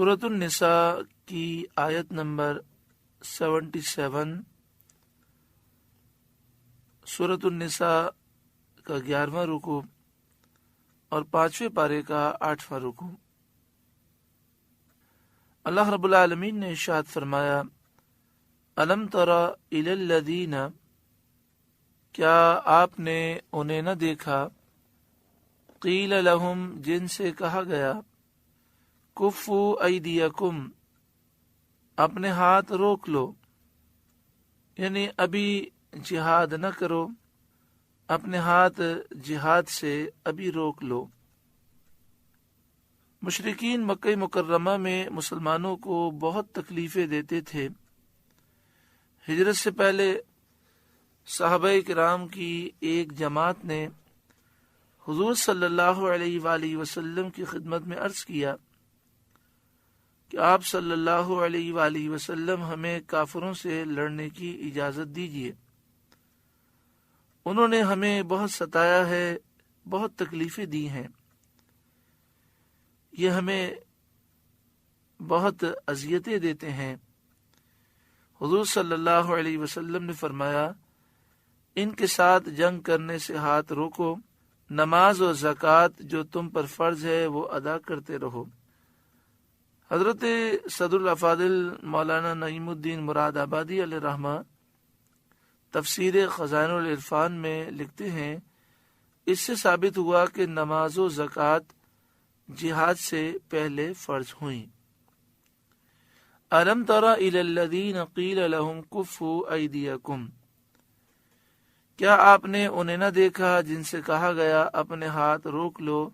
سورۃ النساء کی آیت نمبر 77، سورۃ النساء کا 11واں رکوع اور 5ویں پارے کا 8واں رکوع۔ اللہ رب العالمین نے ارشاد فرمایا، الم تر الی الذین، کیا آپ نے انہیں نہ دیکھا، قیل لہم، جن سے کہا گیا، کفو ایدیکم، اپنے ہاتھ روک لو، یعنی ابھی جہاد نہ کرو، اپنے ہاتھ جہاد سے ابھی روک لو۔ مشرکین مکہ مکرمہ میں مسلمانوں کو بہت تکلیفیں دیتے تھے۔ ہجرت سے پہلے صحابہ کرام کی ایک جماعت نے حضور صلی اللہ علیہ وآلہ وسلم کی خدمت میں عرض کیا کہ آپ صلی اللہ علیہ وآلہ وسلم ہمیں کافروں سے لڑنے کی اجازت دیجیے، انہوں نے ہمیں بہت ستایا ہے، بہت تکلیفیں دی ہیں، یہ ہمیں بہت اذیتیں دیتے ہیں۔ حضور صلی اللہ علیہ وسلم نے فرمایا، ان کے ساتھ جنگ کرنے سے ہاتھ روکو، نماز اور زکوٰۃ جو تم پر فرض ہے وہ ادا کرتے رہو۔ حضرت صدر الافاضل مولانا نعیم الدین مراد آبادی علیہ رحمہ تفسیر خزائن العرفان میں لکھتے ہیں، اس سے ثابت ہوا کہ نماز و زکوٰۃ جہاد سے پہلے فرض ہوئیں۔ الم تر الی الذین قیل لہم کفوا ایدیکم، کیا آپ نے انہیں نہ دیکھا جن سے کہا گیا اپنے ہاتھ روک لو،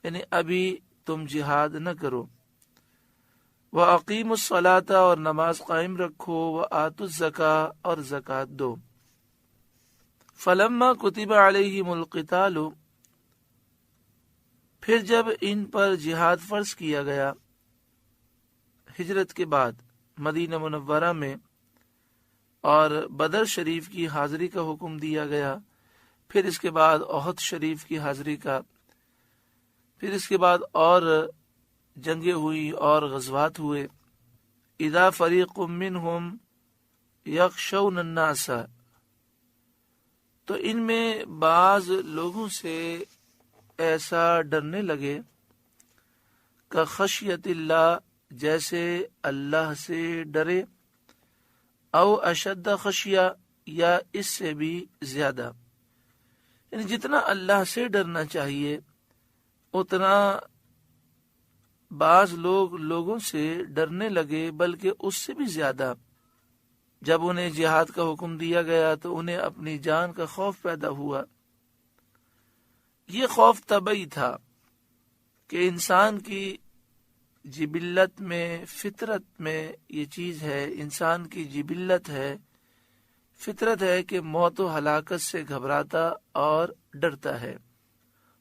یعنی ابھی تم جہاد نہ کرو۔ وَأَقِیمُوا الصَّلَاةَ، اور نماز قائم رکھو، وَآتُوا الزَّکَاةَ، اور زکوٰۃ دو۔ فَلَمَّا كُتِبَ عَلَيْهِمُ الْقِتَالُ، پھر جب ان پر جہاد فرض کیا گیا، ہجرت کے بعد مدینہ منورہ میں، اور بدر شریف کی حاضری کا حکم دیا گیا، پھر اس کے بعد احد شریف کی حاضری کا، پھر اس کے بعد اور جنگیں ہوئی اور غزوات ہوئے۔ اذا فریق منہم یخشون الناس، تو ان میں بعض لوگوں سے ایسا ڈرنے لگے، کہ خشیت اللہ، جیسے اللہ سے ڈرے، او اشد خشیہ، یا اس سے بھی زیادہ، یعنی جتنا اللہ سے ڈرنا چاہیے اتنا بعض لوگوں سے ڈرنے لگے، بلکہ اس سے بھی زیادہ۔ جب انہیں جہاد کا حکم دیا گیا تو انہیں اپنی جان کا خوف پیدا ہوا۔ یہ خوف طبعی تھا کہ انسان کی جبلت میں، فطرت میں یہ چیز ہے، انسان کی جبلت ہے، فطرت ہے کہ موت و ہلاکت سے گھبراتا اور ڈرتا ہے۔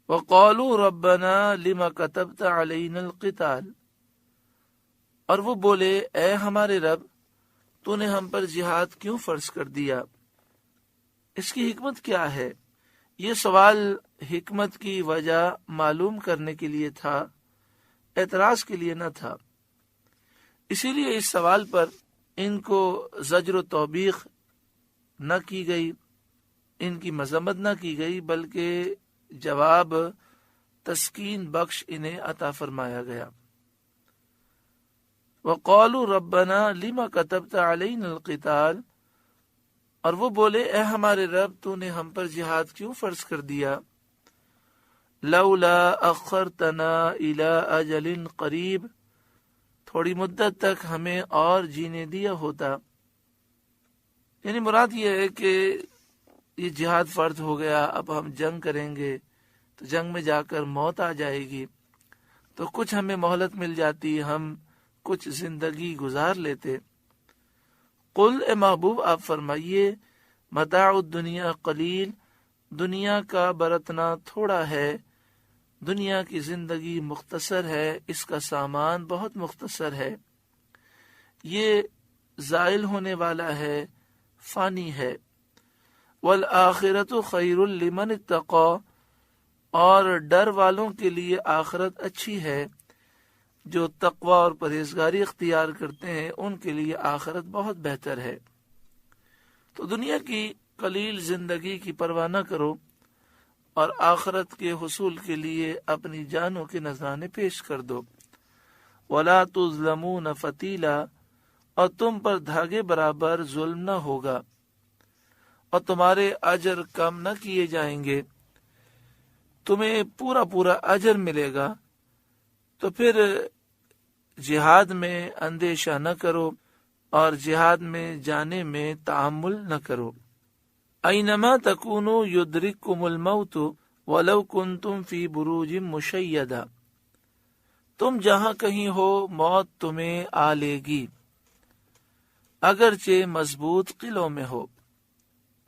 وَقَالُوا رَبَّنَا لِمَ كَتَبْتَ عَلَيْنَا الْقِتَالَ، اور وہ بولے، اے ہمارے رب، تو نے ہم پر جہاد کیوں فرض کر دیا؟ اس کی حکمت کیا ہے؟ یہ سوال حکمت کی وجہ معلوم کرنے کے لیے تھا، اعتراض کے لیے نہ تھا۔ اسی لیے اس سوال پر ان کو زجر و توبیخ نہ کی گئی، ان کی مذمت نہ کی گئی، بلکہ جواب تسکین بخش انہیں عطا فرمایا گیا۔ وَقَالُوا رَبَّنَا لِمَ كَتَبْتَ عَلَيْنَا الْقِتَالَ، اور وہ بولے، اے ہمارے رب، تو نے ہم پر جہاد کیوں فرض کر دیا؟ لَوْلَا أَخَّرْتَنَا إِلَىٰ أَجَلٍ قَرِيبٍ، تھوڑی مدت تک ہمیں اور جینے دیا ہوتا۔ یعنی مراد یہ ہے کہ یہ جہاد فرض ہو گیا، اب ہم جنگ کریں گے تو جنگ میں جا کر موت آ جائے گی، تو کچھ ہمیں مہلت مل جاتی، ہم کچھ زندگی گزار لیتے۔ قل، اے محبوب آپ فرمائیے، متاع الدنیا قلیل، دنیا کا برتنا تھوڑا ہے، دنیا کی زندگی مختصر ہے، اس کا سامان بہت مختصر ہے، یہ زائل ہونے والا ہے، فانی ہے۔ والآخرۃ خیر لمن اتقی، اور ڈر والوں کے لیے آخرت اچھی ہے۔ جو تقوی اور پرہیزگاری اختیار کرتے ہیں ان کے لیے آخرت بہت بہتر ہے۔ تو دنیا کی قلیل زندگی کی پرواہ نہ کرو اور آخرت کے حصول کے لیے اپنی جانوں کے نذرانے پیش کر دو۔ وَلَا تُظْلَمُونَ فَتِيلًا، اور تم پر دھاگے برابر ظلم نہ ہوگا اور تمہارے اجر کم نہ کیے جائیں گے، تمہیں پورا پورا اجر ملے گا۔ تو پھر جہاد میں اندیشہ نہ کرو اور جہاد میں جانے میں تحمل نہ کرو۔ اینما تکونوا یدرککم الموت ولو کنتم فی بروج مشیدہ، تم جہاں کہیں ہو موت تمہیں آ لے گی اگرچہ مضبوط قلعوں میں ہو۔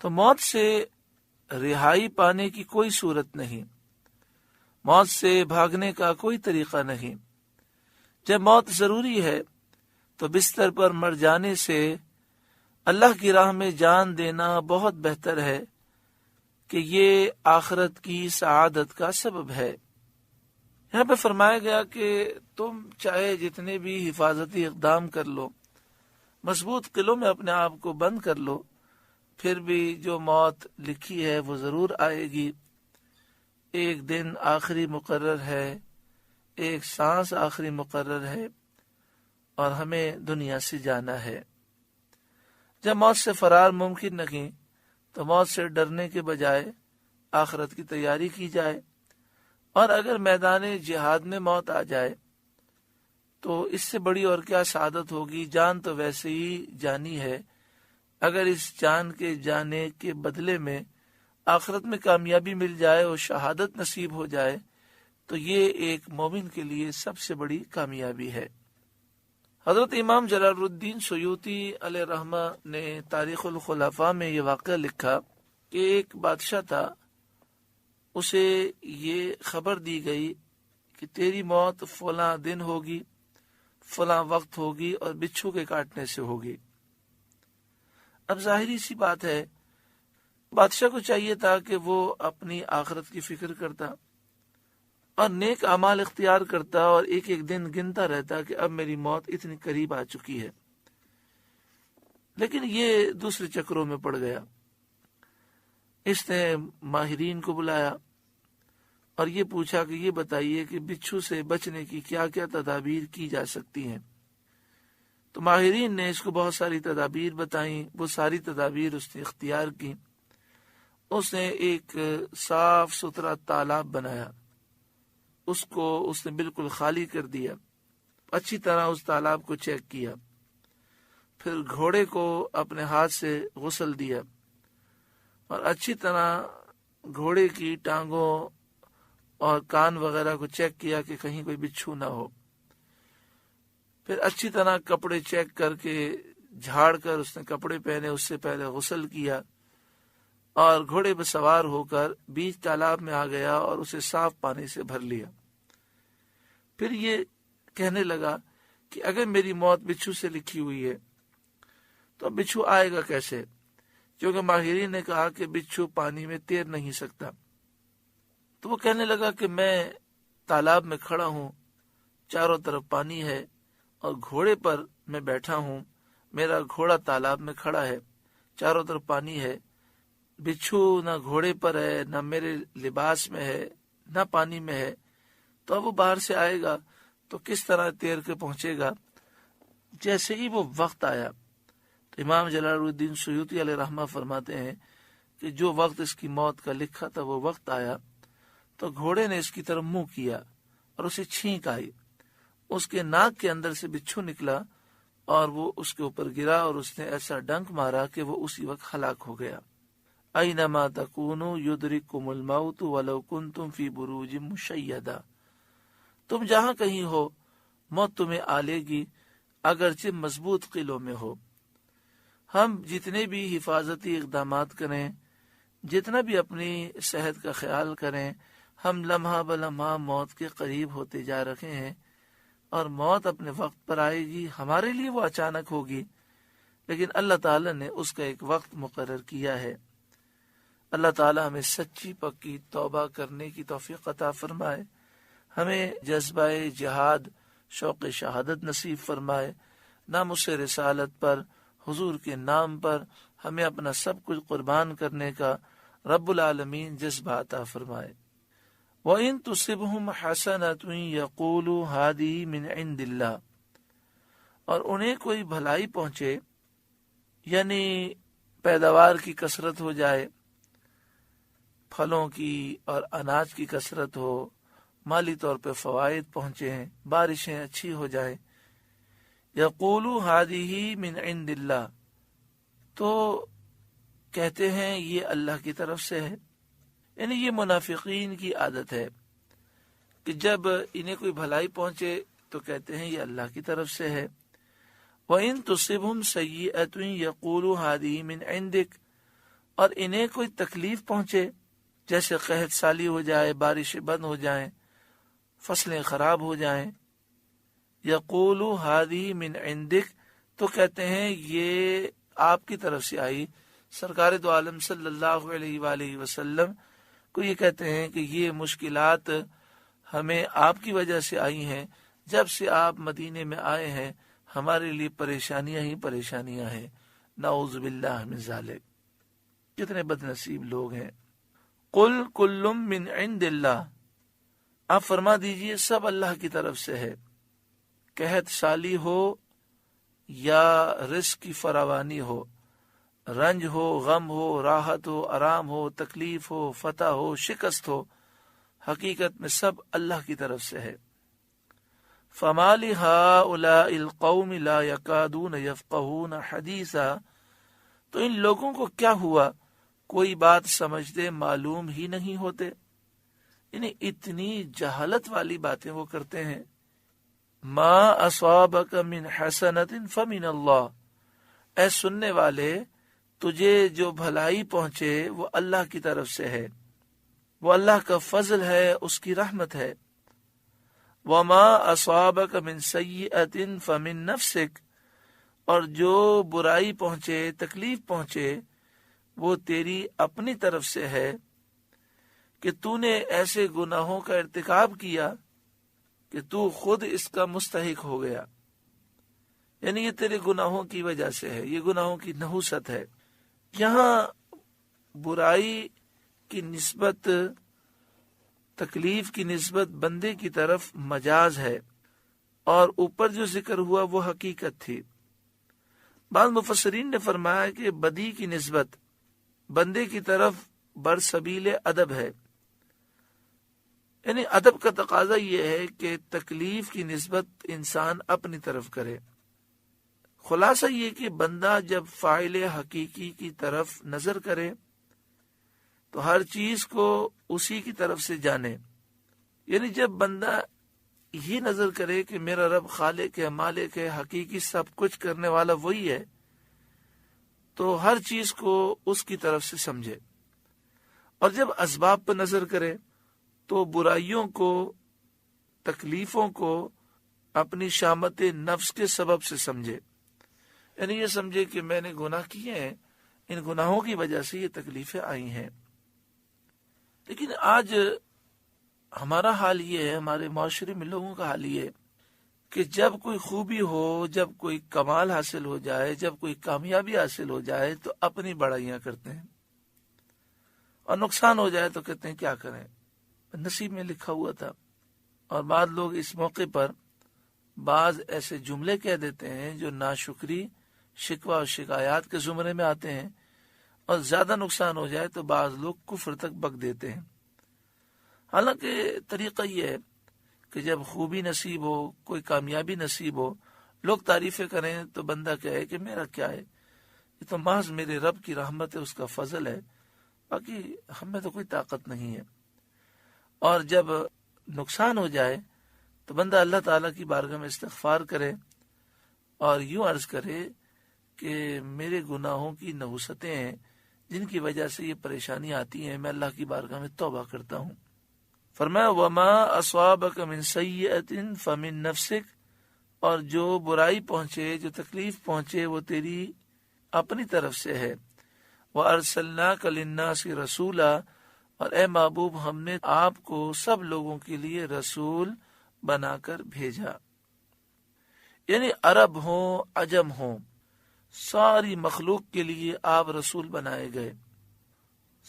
تو موت سے رہائی پانے کی کوئی صورت نہیں، موت سے بھاگنے کا کوئی طریقہ نہیں۔ جب موت ضروری ہے تو بستر پر مر جانے سے اللہ کی راہ میں جان دینا بہت بہتر ہے کہ یہ آخرت کی سعادت کا سبب ہے۔ یہاں پہ فرمایا گیا کہ تم چاہے جتنے بھی حفاظتی اقدام کر لو، مضبوط قلعوں میں اپنے آپ کو بند کر لو، پھر بھی جو موت لکھی ہے وہ ضرور آئے گی۔ ایک دن آخری مقرر ہے، ایک سانس آخری مقرر ہے، اور ہمیں دنیا سے جانا ہے۔ جب موت سے فرار ممکن نہیں تو موت سے ڈرنے کے بجائے آخرت کی تیاری کی جائے، اور اگر میدان جہاد میں موت آ جائے تو اس سے بڑی اور کیا سعادت ہوگی۔ جان تو ویسے ہی جانی ہے، اگر اس جان کے جانے کے بدلے میں آخرت میں کامیابی مل جائے اور شہادت نصیب ہو جائے تو یہ ایک مومن کے لیے سب سے بڑی کامیابی ہے۔ حضرت امام جلال الدین سیوطی علیہ رحمہ نے تاریخ الخلفاء میں یہ واقعہ لکھا کہ ایک بادشاہ تھا، اسے یہ خبر دی گئی کہ تیری موت فلاں دن ہوگی، فلاں وقت ہوگی اور بچھو کے کاٹنے سے ہوگی۔ اب ظاہری سی بات ہے، بادشاہ کو چاہیے تھا کہ وہ اپنی آخرت کی فکر کرتا اور نیک اعمال اختیار کرتا اور ایک ایک دن گنتا رہتا کہ اب میری موت اتنی قریب آ چکی ہے، لیکن یہ دوسرے چکروں میں پڑ گیا۔ اس نے ماہرین کو بلایا اور یہ پوچھا کہ یہ بتائیے کہ بچھو سے بچنے کی کیا کیا تدابیر کی جا سکتی ہیں۔ تو ماہرین نے اس کو بہت ساری تدابیر بتائیں، وہ ساری تدابیر اس نے اختیار کی۔ اس نے ایک صاف ستھرا تالاب بنایا، اس کو اس نے بالکل خالی کر دیا، اچھی طرح اس تالاب کو چیک کیا، پھر گھوڑے کو اپنے ہاتھ سے غسل دیا اور اچھی طرح گھوڑے کی ٹانگوں اور کان وغیرہ کو چیک کیا کہ کہیں کوئی بچھو نہ ہو۔ پھر اچھی طرح کپڑے چیک کر کے جھاڑ کر اس نے کپڑے پہنے، اس سے پہلے غسل کیا اور گھوڑے پہ سوار ہو کر بیچ تالاب میں آ گیا اور اسے صاف پانی سے بھر لیا۔ پھر یہ کہنے لگا کہ اگر میری موت بچھو سے لکھی ہوئی ہے تو بچھو آئے گا کیسے، کیونکہ ماہرین نے کہا کہ بچھو پانی میں تیر نہیں سکتا۔ تو وہ کہنے لگا کہ میں تالاب میں کھڑا ہوں، چاروں طرف پانی ہے اور گھوڑے پر میں بیٹھا ہوں، میرا گھوڑا تالاب میں کھڑا ہے، چاروں طرف پانی ہے، بچھو نہ گھوڑے پر ہے، نہ میرے لباس میں ہے، نہ پانی میں ہے، تو اب وہ باہر سے آئے گا تو کس طرح تیر کے پہنچے گا۔ جیسے ہی وہ وقت آیا تو امام جلال الدین سیوطی علیہ رحمہ فرماتے ہیں کہ جو وقت اس کی موت کا لکھا تھا وہ وقت آیا تو گھوڑے نے اس کی طرف منہ کیا اور اسے چھینک آئی، اس کے ناک کے اندر سے بچھو نکلا اور وہ اس کے اوپر گرا اور اس نے ایسا ڈنک مارا کہ وہ اسی وقت ہلاک ہو گیا۔ اینما تکونوا یدرککم الموت ولو کنتم فی بروج مشیدہ، تم جہاں کہیں ہو موت تمہیں آ لے گی اگرچہ مضبوط قلعوں میں ہو۔ ہم جتنے بھی حفاظتی اقدامات کریں، جتنا بھی اپنی صحت کا خیال کریں، ہم لمحہ بلمحہ موت کے قریب ہوتے جا رہے ہیں اور موت اپنے وقت پر آئے گی۔ ہمارے لیے وہ اچانک ہوگی، لیکن اللہ تعالیٰ نے اس کا ایک وقت مقرر کیا ہے۔ اللہ تعالیٰ ہمیں سچی پکی توبہ کرنے کی توفیق عطا فرمائے، ہمیں جذبہ جہاد شوق شہادت نصیب فرمائے، ناموس رسالت پر، حضور کے نام پر ہمیں اپنا سب کچھ قربان کرنے کا رب العالمین جذبہ عطا فرمائے۔ وَإِن تُصِبْهُمْ حَسَنَةٌ يَقُولُوا هَذِهِ مِنْ عِنْدِ اللَّهِ، اور انہیں کوئی بھلائی پہنچے، یعنی پیداوار کی کثرت ہو جائے، پھلوں کی اور اناج کی کثرت ہو، مالی طور پہ فوائد پہنچے ہیں، بارشیں اچھی ہو جائیں، یقولوا هذه من عند اللہ، تو کہتے ہیں یہ اللہ کی طرف سے ہے۔ یعنی یہ منافقین کی عادت ہے کہ جب انہیں کوئی بھلائی پہنچے تو کہتے ہیں یہ اللہ کی طرف سے ہے۔ وَإِن تُصِبْهُمْ سَيِّئَةٌ يَقُولُوا هَذِهِ مِنْ عِنْدِكَ، اور انہیں کوئی تکلیف پہنچے، جیسے قحط سالی ہو جائے، بارشیں بند ہو جائیں، فصلیں خراب ہو جائیں، یقولوا هذه من عندك، تو کہتے ہیں یہ آپ کی طرف سے آئی۔ سرکار دو عالم صلی اللہ علیہ وآلہ وسلم کو یہ کہتے ہیں کہ یہ مشکلات ہمیں آپ کی وجہ سے آئی ہیں، جب سے آپ مدینے میں آئے ہیں ہمارے لیے پریشانیاں ہی پریشانیاں ہیں، نعوذ باللہ من ذالک۔ کتنے بد نصیب لوگ ہیں۔ قل کل من عند اللہ، آپ فرما دیجئے سب اللہ کی طرف سے ہے، قحط سالی ہو یا رزق کی فراوانی ہو، رنج ہو، غم ہو، راحت ہو، آرام ہو، تکلیف ہو، فتح ہو، شکست ہو، حقیقت میں سب اللہ کی طرف سے ہے۔ فَمَا لِهَٰؤُلَاءِ الْقَوْمِ لَا يَكَادُونَ يَفْقَهُونَ حَدِيثًا، تو ان لوگوں کو کیا ہوا، کوئی بات سمجھتے معلوم ہی نہیں ہوتے، یعنی اتنی جہالت والی باتیں وہ کرتے ہیں۔ ما اصابک من حسنۃ فمن اللہ، اے سننے والے تجھے جو بھلائی پہنچے وہ اللہ کی طرف سے ہے، وہ اللہ کا فضل ہے، اس کی رحمت ہے۔ وما اصابک من سیئۃ فمن نفسک، اور جو برائی پہنچے، تکلیف پہنچے، وہ تیری اپنی طرف سے ہے کہ تو نے ایسے گناہوں کا ارتکاب کیا کہ تو خود اس کا مستحق ہو گیا، یعنی یہ تیرے گناہوں کی وجہ سے ہے، یہ گناہوں کی نحوست ہے۔ یہاں برائی کی نسبت، تکلیف کی نسبت بندے کی طرف مجاز ہے، اور اوپر جو ذکر ہوا وہ حقیقت تھی۔ بعض مفسرین نے فرمایا کہ بدی کی نسبت بندے کی طرف برسبیل ادب ہے، یعنی ادب کا تقاضا یہ ہے کہ تکلیف کی نسبت انسان اپنی طرف کرے۔ خلاصہ یہ کہ بندہ جب فاعل حقیقی کی طرف نظر کرے تو ہر چیز کو اسی کی طرف سے جانے، یعنی جب بندہ یہ نظر کرے کہ میرا رب خالق ہے، مالک ہے، حقیقی سب کچھ کرنے والا وہی ہے، تو ہر چیز کو اس کی طرف سے سمجھے۔ اور جب اسباب پر نظر کرے تو برائیوں کو، تکلیفوں کو اپنی شامت نفس کے سبب سے سمجھے، یعنی یہ سمجھے کہ میں نے گناہ کیے ہیں، ان گناہوں کی وجہ سے یہ تکلیفیں آئی ہیں۔ لیکن آج ہمارا حال یہ ہے، ہمارے معاشرے میں لوگوں کا حال یہ ہے کہ جب کوئی خوبی ہو، جب کوئی کمال حاصل ہو جائے، جب کوئی کامیابی حاصل ہو جائے تو اپنی بڑائیاں کرتے ہیں، اور نقصان ہو جائے تو کہتے ہیں کیا کریں، نصیب میں لکھا ہوا تھا۔ اور بعض لوگ اس موقع پر بعض ایسے جملے کہہ دیتے ہیں جو ناشکری، شکوہ اور شکایات کے زمرے میں آتے ہیں، اور زیادہ نقصان ہو جائے تو بعض لوگ کفر تک بک دیتے ہیں۔ حالانکہ طریقہ یہ ہے کہ جب خوبی نصیب ہو، کوئی کامیابی نصیب ہو، لوگ تعریفیں کریں تو بندہ کہے کہ میرا کیا ہے، یہ تو محض میرے رب کی رحمت ہے، اس کا فضل ہے، باقی ہمیں تو کوئی طاقت نہیں ہے۔ اور جب نقصان ہو جائے تو بندہ اللہ تعالیٰ کی بارگاہ میں استغفار کرے اور یوں عرض کرے کہ میرے گناہوں کی نحوستیں ہیں جن کی وجہ سے یہ پریشانی آتی ہیں، میں اللہ کی بارگاہ میں توبہ کرتا ہوں۔ فرمایا وما اصابک من سیئۃ فمن نفسک، اور جو برائی پہنچے، جو تکلیف پہنچے، وہ تیری اپنی طرف سے ہے۔ وارسلناک للناس رسولا، اور اے محبوب ہم نے آپ کو سب لوگوں کے لیے رسول بنا کر بھیجا۔ یعنی عرب ہوں عجم ہوں، ساری مخلوق کے لیے آپ رسول بنائے گئے.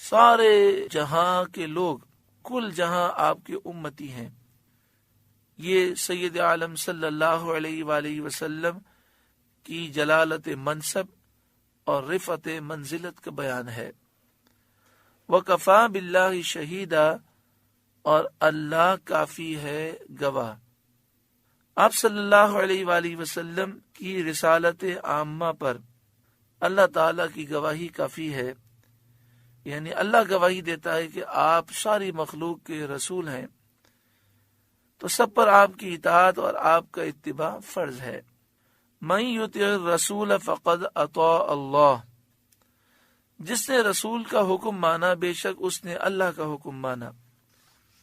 سارے جہاں کے لوگ کل جہاں آپ کے امتی ہیں. یہ سید عالم صلی اللہ علیہ وآلہ وسلم کی جلالت منصب اور رفعت منزلت کا بیان ہے. وَكَفَى بِاللَّهِ شَهِيدًا، اور اللہ کافی ہے گواہ. آپ صلی اللہ علیہ وآلہ وسلم کی رسالت عامہ پر اللہ تعالی کی گواہی کافی ہے. یعنی اللہ گواہی دیتا ہے کہ آپ ساری مخلوق کے رسول ہیں، تو سب پر آپ کی اطاعت اور آپ کا اتباع فرض ہے. مَن یُطِعِ الرَّسُولَ فَقَدْ أَطَاعَ اللَّهَ، جس نے رسول کا حکم مانا بے شک اس نے اللہ کا حکم مانا.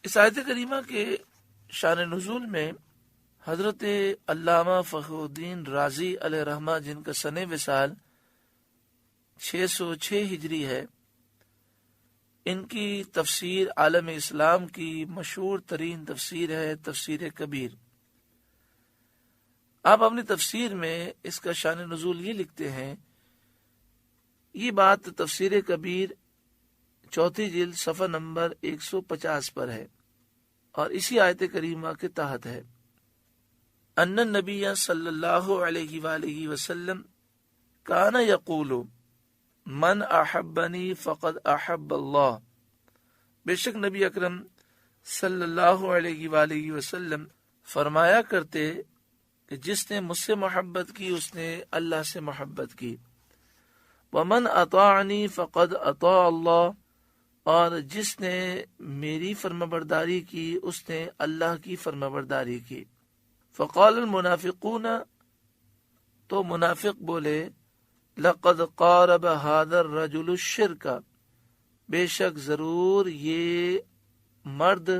اس آیت کریمہ کے شان نزول میں حضرت علامہ فخر الدین رازی علیہ رحمہ، جن کا سن وصال 606 ہجری ہے، ان کی تفسیر عالم اسلام کی مشہور ترین تفسیر ہے تفسیر کبیر. آپ اپنی تفسیر میں اس کا شان نزول یہ لکھتے ہیں. یہ بات تفسیر کبیر 4 جلد صفحہ نمبر 150 پر ہے اور اسی آیت کریمہ کے تحت ہے. ان النبی صلی اللہ علیہ وآلہ وسلم کان یقول من احبنی فقد احب اللہ، بے شک نبی اکرم صلی اللہ علیہ وآلہ وسلم فرمایا کرتے کہ جس نے مجھ سے محبت کی اس نے اللہ سے محبت کی. ومن اطاعنی فقد اطاع اللہ، اور جس نے میری فرمانبرداری کی اس نے اللہ کی فرمانبرداری کی. فقال المنافقون، تو منافق بولے، لقد قارب هذا الرجل الشرک، بے شک ضرور یہ مرد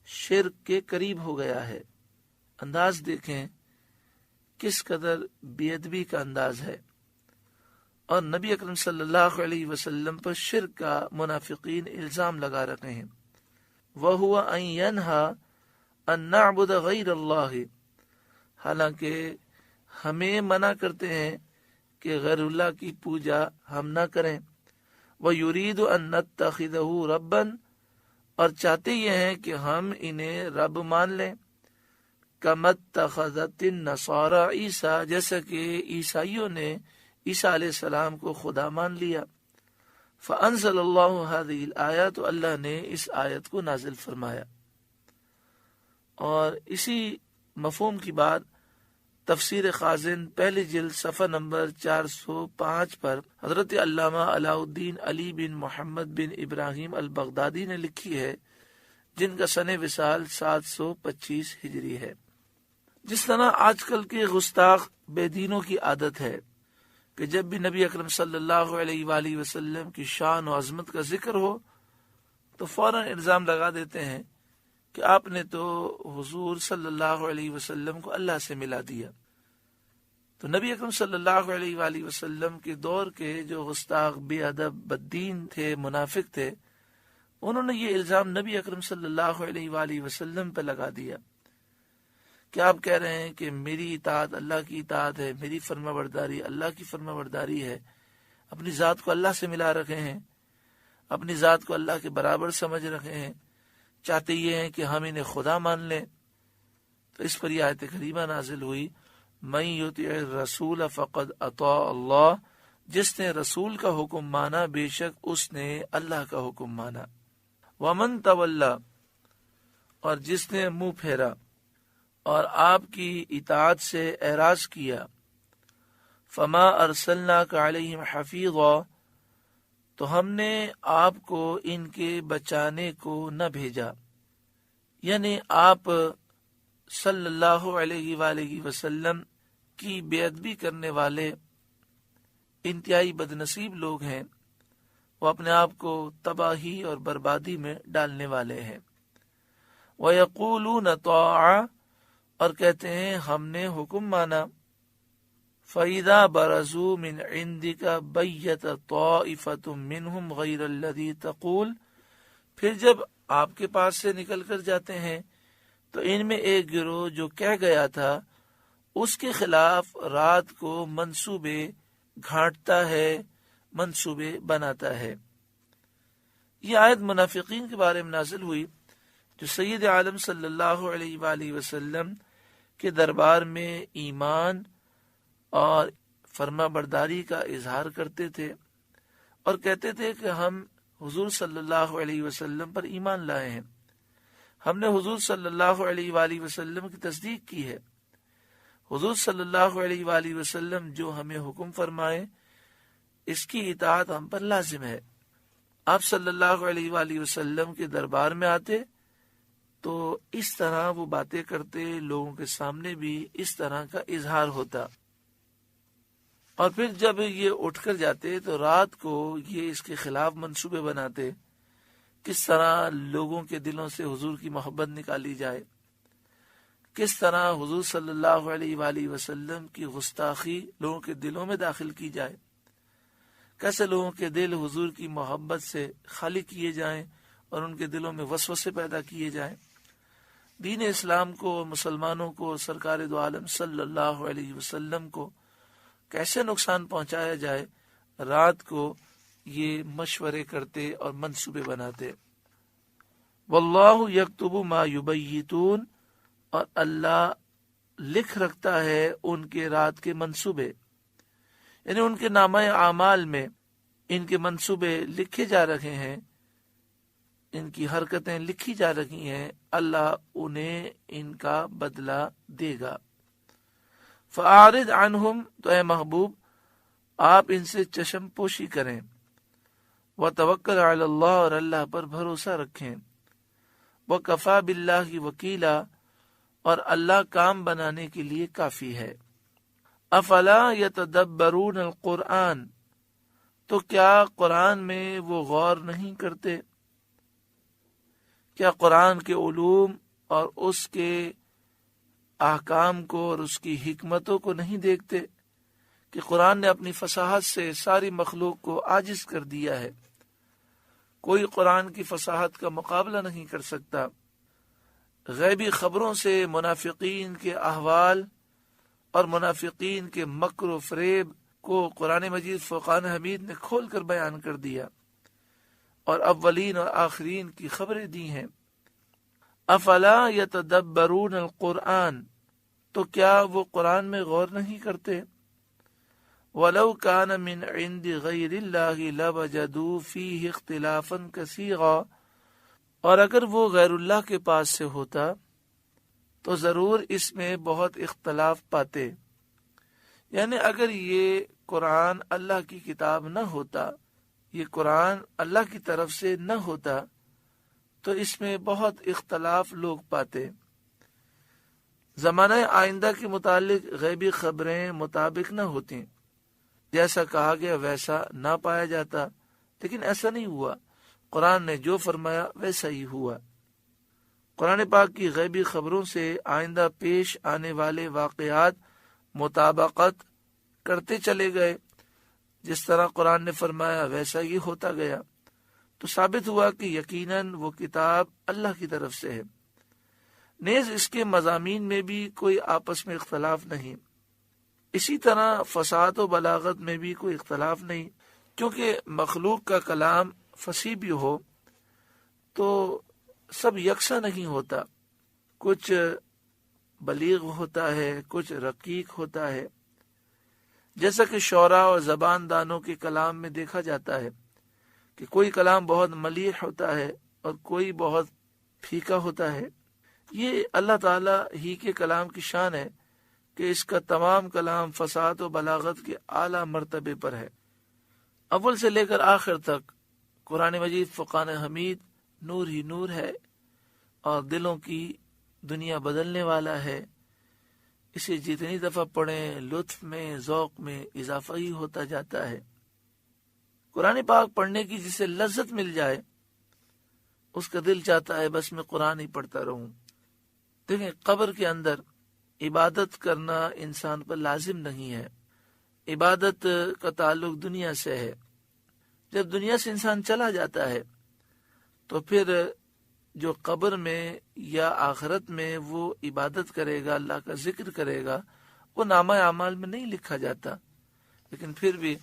شرک کے قریب ہو گیا ہے. انداز دیکھیں کس قدر بے ادبی کا انداز ہے. اور نبی اکرم صلی اللہ علیہ وسلم پر شرک کا منافقین الزام لگا رکھے ہیں. وَهُوَ أَن يَنْهَا أَن نَعْبُدَ غَيْرَ اللَّهِ، حالانکہ ہمیں منع کرتے ہیں کہ غیر اللہ کی پوجا ہم نہ کریں. وَيُرِيدُ أَن نَتَّخِذَهُ رَبًّا، اور چاہتے یہ ہیں کہ ہم انہیں رب مان لیں. كَمَا اتَّخَذَتِ النَّصَارَى عِيسَىٰ، جیسا کہ عیسائیوں نے عیسیٰ علیہ السلام کو خدا مان لیا. فَأَنزَلَ اللَّهُ هَذِهِ الْآيَةَ، تو اللہ نے اس آیت کو نازل فرمایا. اور اسی مفہوم کی بات تفسیر خازن 1 جلد صفحہ نمبر 405 پر حضرت علامہ علاء الدین علی بن محمد بن ابراہیم البغدادی نے لکھی ہے، جن کا سن وصال 725 ہجری ہے. جس طرح آج کل کے گستاخ بے دینوں کی عادت ہے کہ جب بھی نبی اکرم صلی اللہ علیہ وآلہ وسلم کی شان و عظمت کا ذکر ہو تو فوراً الزام لگا دیتے ہیں کہ آپ نے تو حضور صلی اللہ علیہ وسلم کو اللہ سے ملا دیا. تو نبی اکرم صلی اللہ علیہ وآلہ وسلم کے دور کے جو گستاخ بے ادب بددین تھے، منافق تھے، انہوں نے یہ الزام نبی اکرم صلی اللہ علیہ وآلہ وسلم پہ لگا دیا کہ آپ کہہ رہے ہیں کہ میری اطاعت اللہ کی اطاعت ہے، میری فرمانبرداری اللہ کی فرمانبرداری ہے، اپنی ذات کو اللہ سے ملا رکھے ہیں، اپنی ذات کو اللہ کے برابر سمجھ رکھے ہیں، چاہتے یہ ہیں کہ ہم انہیں خدا مان لیں. تو اس پر یہ آیت کریمہ نازل ہوئی، من یطع الرسول فقد اطاع اللہ، جس نے رسول کا حکم مانا بے شک اس نے اللہ کا حکم مانا. ومن تولی، اور جس نے منہ پھیرا اور آپ کی اطاعت سے اعراض کیا. فما ارسلناک علیہم حفیظا، تو ہم نے آپ کو ان کے بچانے کو نہ بھیجا. یعنی آپ صلی اللہ علیہ وآلہ وسلم کی بے ادبی کرنے والے انتہائی بدنصیب لوگ ہیں، وہ اپنے آپ کو تباہی اور بربادی میں ڈالنے والے ہیں. وَيَقُولُونَ طَاعَةً، اور کہتے ہیں ہم نے حکم مانا. فَإِذَا بَرَزُوا مِنْ عِنْدِكَ بَيَّتَ طَائِفَةٌ مِّنْهُمْ غَيْرَ الَّذِي تَقُولُ، پھر جب آپ کے پاس سے نکل کر جاتے ہیں تو ان میں ایک گروہ جو کہہ گیا تھا اس کے خلاف رات کو منصوبے گھانٹتا ہے، منصوبے بناتا ہے۔ یہ آیت منافقین کے بارے میں نازل ہوئی جو سید عالم صلی اللہ علیہ وآلہ وسلم کے دربار میں ایمان اور فرما برداری کا اظہار کرتے تھے اور کہتے تھے کہ ہم حضور صلی اللہ علیہ وسلم پر ایمان لائے ہیں، ہم نے حضور صلی اللہ علیہ وآلہ وسلم کی تصدیق کی ہے، حضور صلی اللہ علیہ وآلہ وسلم جو ہمیں حکم فرمائے اس کی اطاعت ہم پر لازم ہے۔ آپ صلی اللہ علیہ وآلہ وسلم کے دربار میں آتے تو اس طرح وہ باتیں کرتے، لوگوں کے سامنے بھی اس طرح کا اظہار ہوتا، اور پھر جب یہ اٹھ کر جاتے تو رات کو یہ اس کے خلاف منصوبے بناتے، کس طرح لوگوں کے دلوں سے حضور کی محبت نکالی جائے، کس طرح حضور صلی اللہ علیہ وآلہ وسلم کی گستاخی لوگوں کے دلوں میں داخل کی جائے، کیسے لوگوں کے دل حضور کی محبت سے خالی کیے جائیں اور ان کے دلوں میں وسوسے پیدا کیے جائیں، دین اسلام کو، مسلمانوں کو، سرکار دو عالم صلی اللہ علیہ وسلم کو کیسے نقصان پہنچایا جائے، رات کو یہ مشورے کرتے اور منصوبے بناتے۔ واللہ یکتب ما یبیتون، اور اللہ لکھ رکھتا ہے ان کے رات کے منصوبے، یعنی ان کے نامہ اعمال میں ان کے منصوبے لکھے جا رہے ہیں، ان کی حرکتیں لکھی جا رہی ہیں، اللہ انہیں ان کا بدلہ دے گا۔ فَأَعْرِضْ عَنْهُمْ، تو اے محبوب آپ ان سے چشم پوشی کریں، وَتَوَكَّلْ عَلَى اللَّهِ، اور اللہ پر بھروسہ رکھیں، وَكَفَى بِاللَّهِ وَكِيلًا، اور اللہ کام بنانے کے لیے کافی ہے۔ افلا یتدبرون القرآن، تو کیا قرآن میں وہ غور نہیں کرتے، کیا قرآن کے علوم اور اس کے احکام کو اور اس کی حکمتوں کو نہیں دیکھتے کہ قرآن نے اپنی فصاحت سے ساری مخلوق کو عاجز کر دیا ہے، کوئی قرآن کی فصاحت کا مقابلہ نہیں کر سکتا۔ غیبی خبروں سے منافقین کے احوال اور منافقین کے مکر و فریب کو قرآن مجید فرقان حمید نے کھول کر بیان کر دیا اور اولین اور آخرین کی خبریں دی ہیں۔ افلا یتدبرون القرآن، تو کیا وہ قرآن میں غور نہیں کرتے؟ وَلَوْ كَانَ مِنْ عِنْدِ غَيْرِ اللَّهِ لَوَجَدُوا فِيهِ اخْتِلَافًا كَثِيرًا، اور اگر وہ غیر اللہ کے پاس سے ہوتا تو ضرور اس میں بہت اختلاف پاتے، یعنی اگر یہ قرآن اللہ کی کتاب نہ ہوتا، یہ قرآن اللہ کی طرف سے نہ ہوتا تو اس میں بہت اختلاف لوگ پاتے۔ زمانہ آئندہ کے متعلق غیبی خبریں مطابق نہ ہوتی، جیسا کہا گیا ویسا نہ پایا جاتا، لیکن ایسا نہیں ہوا، قرآن نے جو فرمایا ویسا ہی ہوا۔ قرآن پاک کی غیبی خبروں سے آئندہ پیش آنے والے واقعات مطابقت کرتے چلے گئے، جس طرح قرآن نے فرمایا ویسا ہی ہوتا گیا، تو ثابت ہوا کہ یقیناً وہ کتاب اللہ کی طرف سے ہے۔ نیز اس کے مضامین میں بھی کوئی آپس میں اختلاف نہیں، اسی طرح فصاحت و بلاغت میں بھی کوئی اختلاف نہیں، کیونکہ مخلوق کا کلام فصیح بھی ہو تو سب یکساں نہیں ہوتا، کچھ بلیغ ہوتا ہے، کچھ رقیق ہوتا ہے، جیسا کہ شعراء اور زبان دانوں کے کلام میں دیکھا جاتا ہے کہ کوئی کلام بہت ملیح ہوتا ہے اور کوئی بہت پھیکا ہوتا ہے۔ یہ اللہ تعالیٰ ہی کے کلام کی شان ہے کہ اس کا تمام کلام فصاحت و بلاغت کے اعلیٰ مرتبے پر ہے۔ اول سے لے کر آخر تک قرآن مجید فرقان حمید نور ہی نور ہے اور دلوں کی دنیا بدلنے والا ہے۔ اسے جتنی دفعہ پڑھیں لطف میں، ذوق میں اضافہ ہی ہوتا جاتا ہے۔ قرآن پاک پڑھنے کی جسے لذت مل جائے اس کا دل چاہتا ہے بس میں قرآن ہی پڑھتا رہوں۔ دیکھیں، قبر کے اندر عبادت کرنا انسان پر لازم نہیں ہے، عبادت کا تعلق دنیا سے ہے۔ جب دنیا سے انسان چلا جاتا ہے تو پھر جو قبر میں یا آخرت میں وہ عبادت کرے گا، اللہ کا ذکر کرے گا، وہ نامہ اعمال میں نہیں لکھا جاتا، لیکن پھر بھی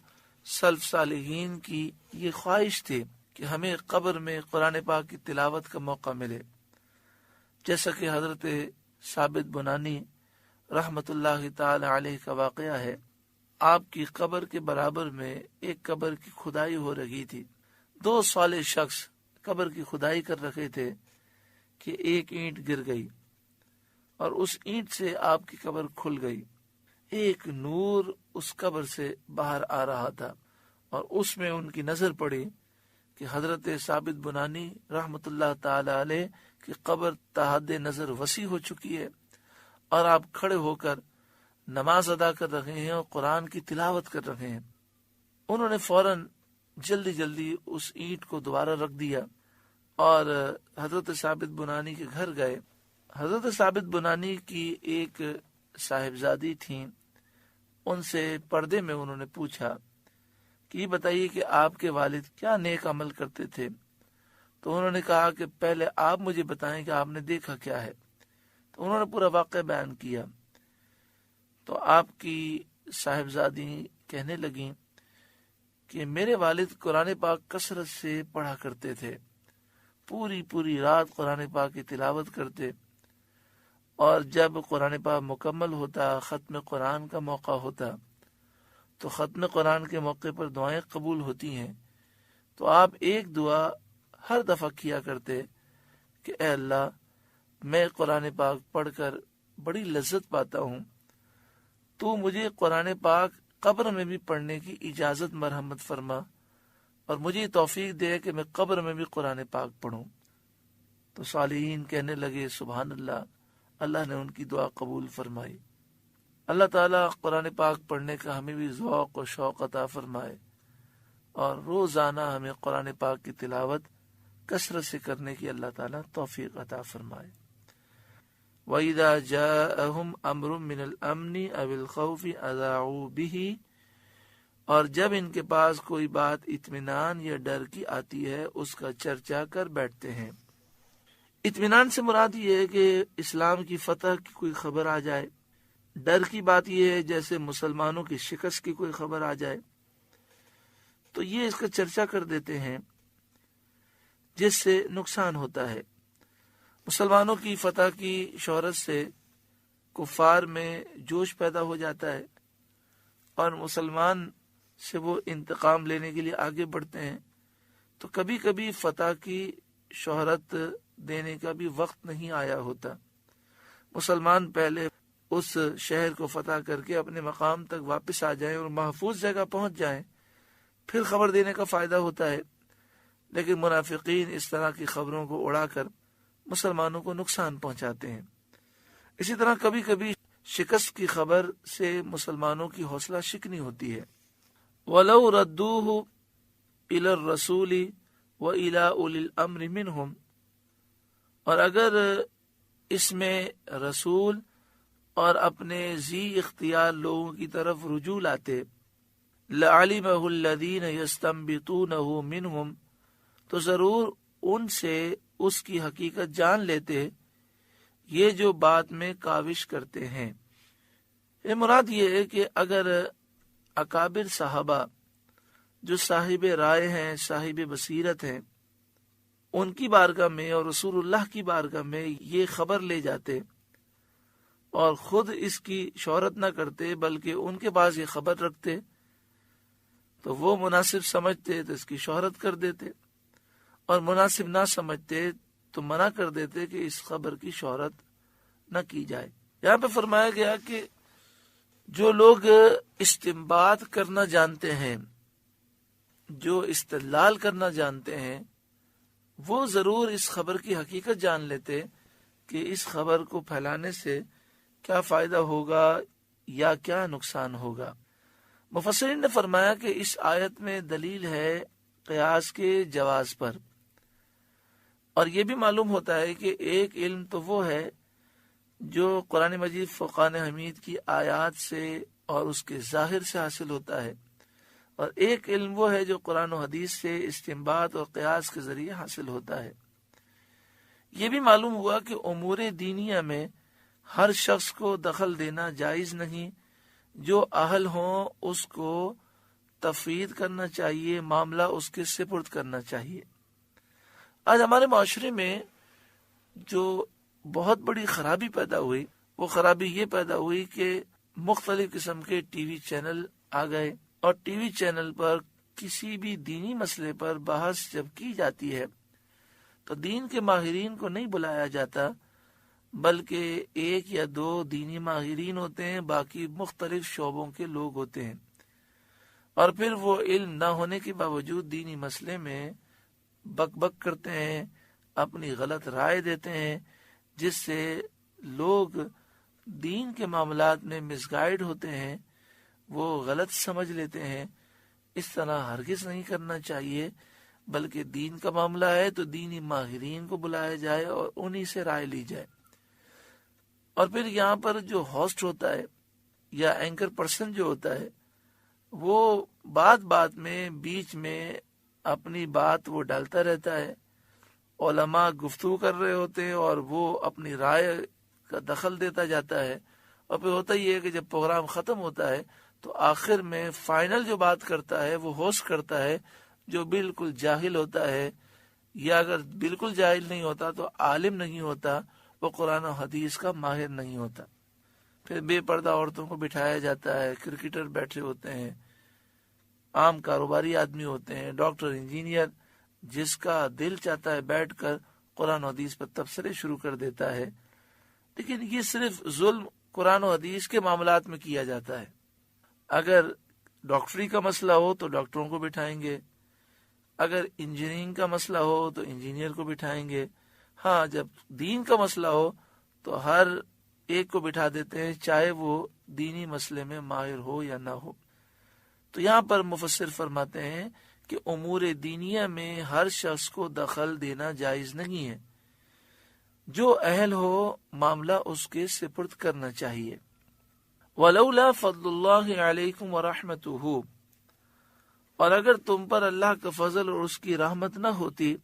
سلف صالحین کی یہ خواہش تھی کہ ہمیں قبر میں قرآن پاک کی تلاوت کا موقع ملے، جیسا کہ حضرت ثابت بنانی رحمت اللہ تعالی علیہ کا واقعہ ہے۔ آپ کی قبر کے برابر میں ایک قبر کی کھدائی ہو رہی تھی، 2 صالح شخص قبر کی کھدائی کر رہے تھے کہ ایک اینٹ گر گئی اور اس اینٹ سے آپ کی قبر کھل گئی، ایک نور اس قبر سے باہر آ رہا تھا، اور اس میں ان کی نظر پڑی کہ حضرت ثابت بنانی رحمت اللہ تعالی علیہ کی قبر تحد نظر وسیع ہو چکی ہے، اور آپ کھڑے ہو کر نماز ادا کر رہے ہیں اور قرآن کی تلاوت کر رہے ہیں۔ انہوں نے فوراً جلدی اس اینٹ کو دوبارہ رکھ دیا اور حضرت ثابت بنانی کے گھر گئے۔ حضرت ثابت بنانی کی ایک صاحبزادی تھیں، ان سے پردے میں انہوں نے پوچھا کہ یہ بتائیے کہ آپ کے والد کیا نیک عمل کرتے تھے؟ تو انہوں نے کہا کہ پہلے آپ مجھے بتائیں کہ آپ نے دیکھا کیا ہے۔ تو انہوں نے پورا واقعہ بیان کیا۔ تو آپ کی صاحبزادی کہنے لگیں کہ میرے والد قرآن پاک کثرت سے پڑھا کرتے تھے، پوری رات قرآن پاک کی تلاوت کرتے، اور جب قرآن پاک مکمل ہوتا، ختم قرآن کا موقع ہوتا، تو ختم قرآن کے موقع پر دعائیں قبول ہوتی ہیں، تو آپ ایک دعا ہر دفعہ کیا کرتے کہ اے اللہ، میں قرآن پاک پڑھ کر بڑی لذت پاتا ہوں، تو مجھے قرآن پاک قبر میں بھی پڑھنے کی اجازت مرحمت فرما، اور مجھے توفیق دے کہ میں قبر میں بھی قرآن پاک پڑھوں۔ تو صالحین کہنے لگے سبحان اللہ، اللہ نے ان کی دعا قبول فرمائی۔ اللہ تعالیٰ قرآن پاک پڑھنے کا ہمیں بھی ذوق و شوق عطا فرمائے، اور روزانہ ہمیں قرآن پاک کی تلاوت کثرت سے کرنے کی اللہ تعالیٰ توفیق عطا فرمائے۔ وَإِذَا جَاءَهُمْ أَمْرٌ مِّنَ الْأَمْنِ أَوِ الْخَوْفِ أَذَاعُوا بِهِ، اور جب ان کے پاس کوئی بات اطمینان یا ڈر کی آتی ہے اس کا چرچا کر بیٹھتے ہیں۔ اطمینان سے مراد یہ ہے کہ اسلام کی فتح کی کوئی خبر آ جائے، ڈر کی بات یہ ہے جیسے مسلمانوں کی شکست کی کوئی خبر آ جائے، تو یہ اس کا چرچا کر دیتے ہیں، جس سے نقصان ہوتا ہے۔ مسلمانوں کی فتح کی شہرت سے کفار میں جوش پیدا ہو جاتا ہے، اور مسلمان سے وہ انتقام لینے کے لیے آگے بڑھتے ہیں، تو کبھی کبھی فتح کی شہرت دینے کا بھی وقت نہیں آیا ہوتا۔ مسلمان پہلے اس شہر کو فتح کر کے اپنے مقام تک واپس آ جائیں اور محفوظ جگہ پہنچ جائیں، پھر خبر دینے کا فائدہ ہوتا ہے، لیکن منافقین اس طرح کی خبروں کو اڑا کر مسلمانوں کو نقصان پہنچاتے ہیں۔ اسی طرح کبھی کبھی شکست کی خبر سے مسلمانوں کی حوصلہ شکنی ہوتی ہے۔ وَلَوْ رَدُّوهُ إِلَى الرَّسُولِ وَإِلَى أُولِي الْأَمْرِ مِنْهُمْ، اور اگر اس میں رسول اور اپنے ذی اختیار لوگوں کی طرف رجوع لاتے، لَعَلِمَهُ الَّذِينَ يَسْتَنبِطُونَهُ مِنْهُمْ، تو ضرور ان سے اس کی حقیقت جان لیتے یہ جو بات میں کاوش کرتے ہیں۔ یہ مراد یہ ہے کہ اگر اکابر صحابہ جو صاحب رائے ہیں، صاحب بصیرت ہیں، ان کی بارگاہ میں اور رسول اللہ کی بارگاہ میں یہ خبر لے جاتے اور خود اس کی شہرت نہ کرتے بلکہ ان کے پاس یہ خبر رکھتے، تو وہ مناسب سمجھتے تو اس کی شہرت کر دیتے، اور مناسب نہ سمجھتے تو منع کر دیتے کہ اس خبر کی شہرت نہ کی جائے۔ یہاں پہ فرمایا گیا کہ جو لوگ استنباط کرنا جانتے ہیں، جو استدلال کرنا جانتے ہیں، وہ ضرور اس خبر کی حقیقت جان لیتے کہ اس خبر کو پھیلانے سے کیا فائدہ ہوگا یا کیا نقصان ہوگا۔ مفسرین نے فرمایا کہ اس آیت میں دلیل ہے قیاس کے جواز پر، اور یہ بھی معلوم ہوتا ہے کہ ایک علم تو وہ ہے جو قرآن مجید فرقان حمید کی آیات سے اور اس کے ظاہر سے حاصل ہوتا ہے، اور ایک علم وہ ہے جو قرآن و حدیث سے استنباط اور قیاس کے ذریعے حاصل ہوتا ہے۔ یہ بھی معلوم ہوا کہ امور دینیہ میں ہر شخص کو دخل دینا جائز نہیں، جو اہل ہوں اس کو تفویض کرنا چاہیے، معاملہ اس کے سپرد کرنا چاہیے۔ آج ہمارے معاشرے میں جو بہت بڑی خرابی پیدا ہوئی، وہ خرابی یہ پیدا ہوئی کہ مختلف قسم کے ٹی وی چینل آ گئے، اور ٹی وی چینل پر کسی بھی دینی مسئلے پر بحث جب کی جاتی ہے تو دین کے ماہرین کو نہیں بلایا جاتا، بلکہ ایک یا دو دینی ماہرین ہوتے ہیں، باقی مختلف شعبوں کے لوگ ہوتے ہیں، اور پھر وہ علم نہ ہونے کے باوجود دینی مسئلے میں بک بک کرتے ہیں، اپنی غلط رائے دیتے ہیں، جس سے لوگ دین کے معاملات میں مس گائیڈ ہوتے ہیں، وہ غلط سمجھ لیتے ہیں۔ اس طرح ہرگز نہیں کرنا چاہیے، بلکہ دین کا معاملہ ہے تو دینی ماہرین کو بلایا جائے اور انہی سے رائے لی جائے۔ اور پھر یہاں پر جو ہوسٹ ہوتا ہے یا اینکر پرسن جو ہوتا ہے، وہ بات میں بیچ میں اپنی بات وہ ڈالتا رہتا ہے، علماء گفتگو کر رہے ہوتے ہیں اور وہ اپنی رائے کا دخل دیتا جاتا ہے، اور پھر ہوتا ہی ہے کہ جب پروگرام ختم ہوتا ہے تو آخر میں فائنل جو بات کرتا ہے وہ ہوسٹ کرتا ہے، جو بالکل جاہل ہوتا ہے، یا اگر بالکل جاہل نہیں ہوتا تو عالم نہیں ہوتا، وہ قرآن و حدیث کا ماہر نہیں ہوتا۔ پھر بے پردہ عورتوں کو بٹھایا جاتا ہے، کرکٹر بیٹھے ہوتے ہیں، عام کاروباری آدمی ہوتے ہیں، ڈاکٹر، انجینئر، جس کا دل چاہتا ہے بیٹھ کر قرآن و حدیث پر تبصرے شروع کر دیتا ہے۔ لیکن یہ صرف ظلم قرآن و حدیث کے معاملات میں کیا جاتا ہے۔ اگر ڈاکٹری کا مسئلہ ہو تو ڈاکٹروں کو بٹھائیں گے، اگر انجینئرنگ کا مسئلہ ہو تو انجینئر کو بٹھائیں گے، ہاں جب دین کا مسئلہ ہو تو ہر ایک کو بٹھا دیتے ہیں، چاہے وہ دینی مسئلے میں ماہر ہو یا نہ ہو۔ تو یہاں پر مفسر فرماتے ہیں کہ امور دینیہ میں ہر شخص کو دخل دینا جائز نہیں ہے، جو اہل ہو معاملہ اس کے سپرد کرنا چاہیے۔ وَلَوْلَا فَضْلُ اللَّهِ عَلَيْكُمْ وَرَحْمَتُهُ، اور اگر تم پر اللہ کا فضل اور اس کی رحمت نہ ہوتی،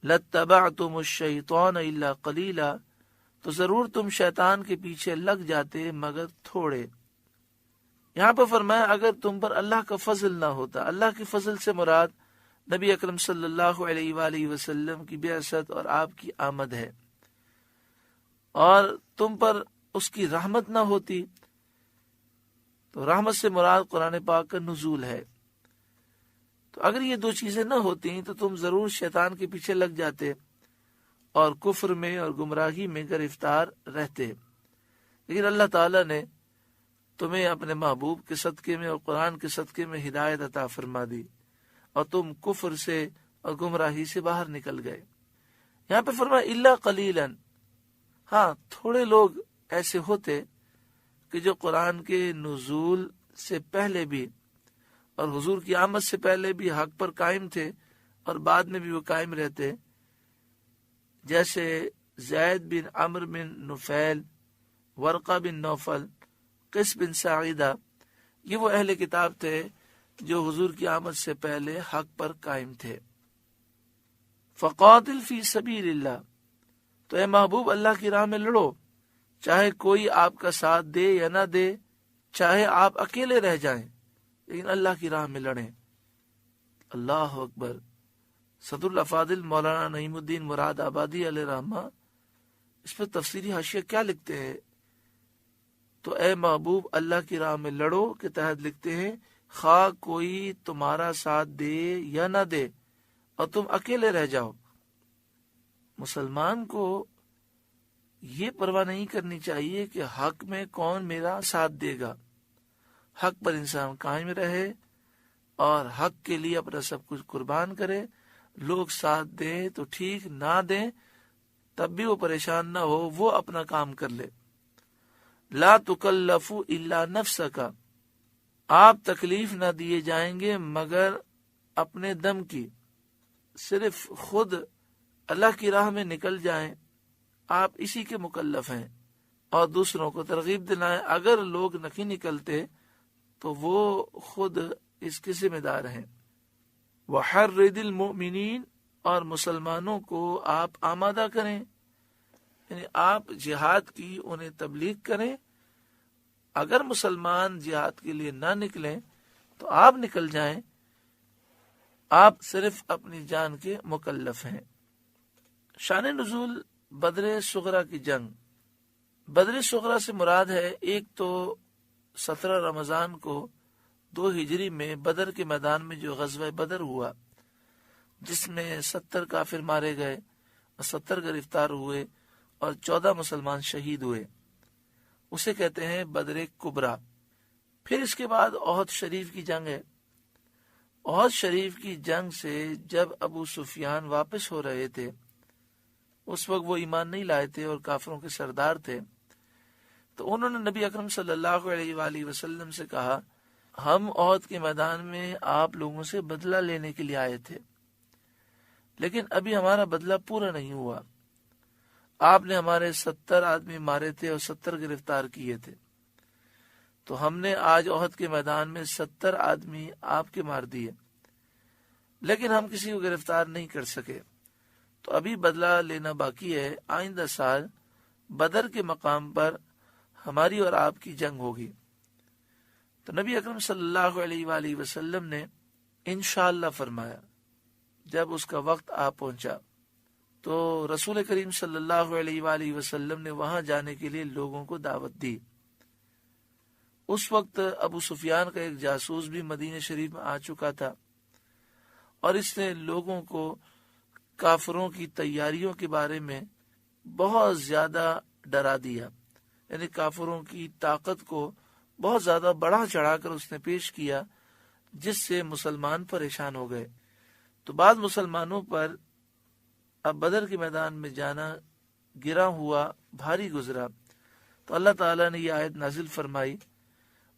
لَاتَّبَعْتُمُ الشَّيْطَانَ إِلَّا قَلِيلًا، تو ضرور تم شیطان کے پیچھے لگ جاتے مگر تھوڑے۔ یہاں پر فرمایا اگر تم پر اللہ کا فضل نہ ہوتا۔ اللہ کے فضل سے مراد نبی اکرم صلی اللہ علیہ وآلہ وسلم کی بعثت اور آپ کی آمد ہے، اور تم پر اس کی رحمت نہ ہوتی، تو رحمت سے مراد قرآن پاک کا نزول ہے۔ تو اگر یہ دو چیزیں نہ ہوتی تو تم ضرور شیطان کے پیچھے لگ جاتے اور کفر میں اور گمراہی میں گرفتار رہتے، لیکن اللہ تعالیٰ نے تمہیں اپنے محبوب کے صدقے میں اور قرآن کے صدقے میں ہدایت عطا فرما دی، اور تم کفر سے اور گمراہی سے باہر نکل گئے۔ یہاں پہ فرمایا الا قلیلا، ہاں تھوڑے لوگ ایسے ہوتے کہ جو قرآن کے نزول سے پہلے بھی اور حضور کی آمد سے پہلے بھی حق پر قائم تھے اور بعد میں بھی وہ قائم رہتے، جیسے زید بن عمرو بن نفیل، ورقہ بن نوفل، قیس بن ساعدہ، یہ وہ اہل کتاب تھے جو حضور کی آمد سے پہلے حق پر قائم تھے۔ فقاتل فی سبیل اللہ، تو اے محبوب اللہ کی راہ میں لڑو، چاہے کوئی آپ کا ساتھ دے یا نہ دے، چاہے آپ اکیلے رہ جائیں، لیکن اللہ کی راہ میں لڑیں۔ اللہ اکبر۔ صدر الافاضل مولانا نعیم الدین مراد آبادی علیہ رحمہ اس پر تفسیری حاشیہ کیا لکھتے ہیں؟ تو اے محبوب اللہ کی راہ میں لڑو کے تحت لکھتے ہیں خواہ کوئی تمہارا ساتھ دے یا نہ دے اور تم اکیلے رہ جاؤ۔ مسلمان کو یہ پرواہ نہیں کرنی چاہیے کہ حق میں کون میرا ساتھ دے گا۔ حق پر انسان قائم رہے اور حق کے لیے اپنا سب کچھ قربان کرے۔ لوگ ساتھ دیں تو ٹھیک، نہ دیں تب بھی وہ پریشان نہ ہو، وہ اپنا کام کر لے۔ لا تکلف الا نفسک، آپ تکلیف نہ دیے جائیں گے مگر اپنے دم کی، صرف خود اللہ کی راہ میں نکل جائیں، آپ اسی کے مکلف ہیں، اور دوسروں کو ترغیب دلائیں۔ اگر لوگ نہیں نکلتے تو وہ خود اس کے ذمہ دار ہیں۔ وحرد المؤمنین، اور مسلمانوں کو آپ آمادہ کریں، یعنی آپ جہاد کی انہیں تبلیغ کریں، اگر مسلمان جہاد کے لیے نہ نکلیں تو آپ نکل جائیں، آپ صرف اپنی جان کے مکلف ہیں۔ شان نزول بدر صغرا کی جنگ۔ بدر صغرا سے مراد ہے، ایک تو 17 رمضان کو 2 ہجری میں بدر کے میدان میں جو غزوہ بدر ہوا، جس میں 70 کافر مارے گئے اور 70 گرفتار ہوئے اور 14 مسلمان شہید ہوئے، اسے کہتے ہیں بدر کبریٰ۔ پھر اس کے بعد احد شریف کی جنگ ہے۔ احد شریف کی جنگ سے جب ابو سفیان واپس ہو رہے تھے، اس وقت وہ ایمان نہیں لائے تھے اور کافروں کے سردار تھے، تو انہوں نے نبی اکرم صلی اللہ علیہ وآلہ وسلم سے کہا، ہم احد کے میدان میں آپ لوگوں سے بدلہ لینے کے لیے آئے تھے، لیکن ابھی ہمارا بدلہ پورا نہیں ہوا۔ آپ نے ہمارے 70 آدمی مارے تھے اور 70 گرفتار کیے تھے، تو ہم نے آج احد کے میدان میں 70 آدمی آپ کے مار دیے، لیکن ہم کسی کو گرفتار نہیں کر سکے، تو ابھی بدلہ لینا باقی ہے۔ آئندہ سال بدر کے مقام پر ہماری اور آپ کی جنگ ہوگی۔ تو نبی اکرم صلی اللہ علیہ وآلہ وسلم نے انشاءاللہ فرمایا۔ جب اس کا وقت آ پہنچا تو رسول کریم صلی اللہ علیہ وآلہ وسلم نے وہاں جانے کے لیے لوگوں کو دعوت دی۔ اس وقت ابو سفیان کا ایک جاسوس بھی مدینہ شریف میں آ چکا تھا، اور اس نے لوگوں کو کافروں کی تیاریوں کے بارے میں بہت زیادہ ڈرا دیا، یعنی کافروں کی طاقت کو بہت زیادہ بڑھا چڑھا کر اس نے پیش کیا، جس سے مسلمان پریشان ہو گئے۔ تو بعد مسلمانوں پر اب بدر کے میدان میں جانا گرا ہوا بھاری گزرا، تو اللہ تعالیٰ نے یہ آیت نازل فرمائی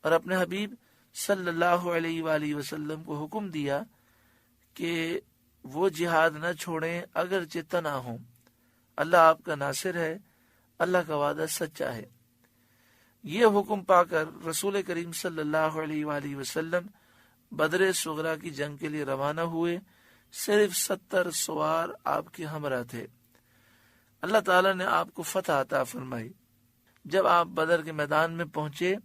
اور اپنے حبیب صلی اللہ علیہ وآلہ وسلم کو حکم دیا کہ وہ جہاد نہ چھوڑیں اگرچہ تنہا ہوں، اللہ آپ کا ناصر ہے، اللہ کا وعدہ سچا ہے۔ یہ حکم پا کر رسول کریم صلی اللہ علیہ وآلہ وسلم بدر صغرا کی جنگ کے لیے روانہ ہوئے۔ صرف 70 سوار آپ کے ہمراہ تھے۔ اللہ تعالیٰ نے آپ کو فتح عطا فرمائی۔ جب آپ بدر کے میدان میں پہنچے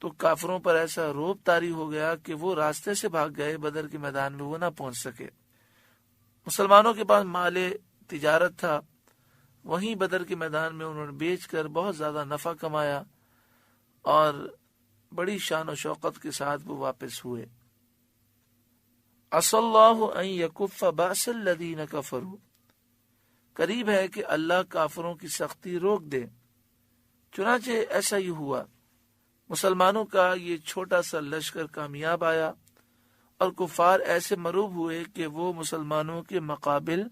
تو کافروں پر ایسا رعب طاری ہو گیا کہ وہ راستے سے بھاگ گئے، بدر کے میدان میں وہ نہ پہنچ سکے۔ مسلمانوں کے پاس مال تجارت تھا، وہیں بدر کے میدان میں انہوں نے بیچ کر بہت زیادہ نفع کمایا اور بڑی شان و شوقت کے ساتھ وہ واپس ہوئے۔ عسى الله ان يكف باس الذين كفروا، قریب ہے کہ اللہ کافروں کی سختی روک دے۔ چنانچہ ایسا ہی ہوا، مسلمانوں کا یہ چھوٹا سا لشکر کامیاب آیا اور کفار ایسے مروب ہوئے کہ وہ مسلمانوں کے مقابل